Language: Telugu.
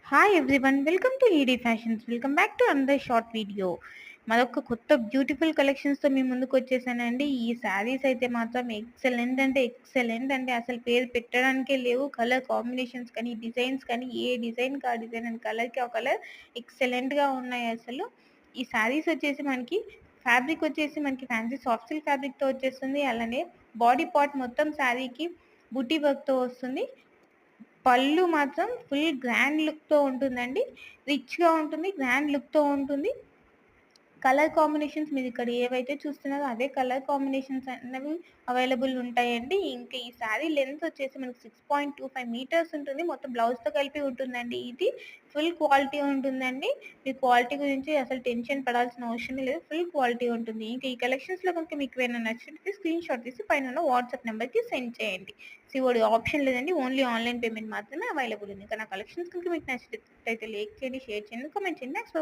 Hi everyone, welcome to ED fashions. Welcome back to another short video. మరొక కొత్త బ్యూటిఫుల్ కలెక్షన్స్తో మీ ముందుకు వచ్చేసానండి. ఈ శారీస్ అయితే మాత్రం ఎక్సలెంట్ అంటే అసలు పేరు పెట్టడానికే లేవు. కలర్ కాంబినేషన్స్ కానీ, డిజైన్స్ కానీ, ఏ డిజైన్కి ఆ డిజైన్ అండ్ కలర్కి ఆ కలర్ ఎక్సలెంట్గా ఉన్నాయి అసలు. ఈ శారీస్ వచ్చేసి మనకి ఫ్యాన్సీ సాఫ్ట్ సిల్క్ ఫ్యాబ్రిక్తో వచ్చేస్తుంది. అలానే బాడీ పార్ట్ మొత్తం శారీకి బుటీ వర్క్తో వస్తుంది. పళ్ళు మాత్రం ఫుల్ గ్రాండ్ లుక్‌తో ఉంటుందండి. రిచ్‌గా ఉంటుంది. గ్రాండ్ లుక్‌తో ఉంటుంది. కలర్ కాంబినేషన్స్ మీరిక్కడ ఏవైతే చూస్తున్నారో అదే కలర్ కాంబినేషన్స్ అన్నవి అవైలబుల్ ఉంటాయండి. ఇంకా ఈ శారీ లెంత్ వచ్చేసి మనకి 6.25 మీటర్స్ ఉంటుంది. మొత్తం బ్లౌజ్‌తో కలిపి ఉంటుందండి ఇది. ఫుల్ క్వాలిటీ ఉంటుందండి. మీరు క్వాలిటీ గురించి అసలు టెన్షన్ పడాల్సిన అవసరమే లేదు. ఫుల్ క్వాలిటీ ఉంటుంది. ఇంకా ఈ కలెక్షన్స్‌లో కనుక మీకు ఏమైనా నచ్చినట్లయితే స్క్రీన్‌షాట్ తీసి పైనున్న వాట్సాప్ నెంబర్‌కి సెండ్ చేయండి. సిఓడి ఆప్షన్ లేదండి. ఓన్లీ ఆన్‌లైన్ పేమెంట్ మాత్రమే అవైలబుల్ ఉంది. ఇంకా నా కలెక్షన్స్ కనుక మీకు నచ్చినట్లయితే లైక్ చేయండి, షేర్ చేయండి, కామెంట్ చేయండి. నెక్స్ట్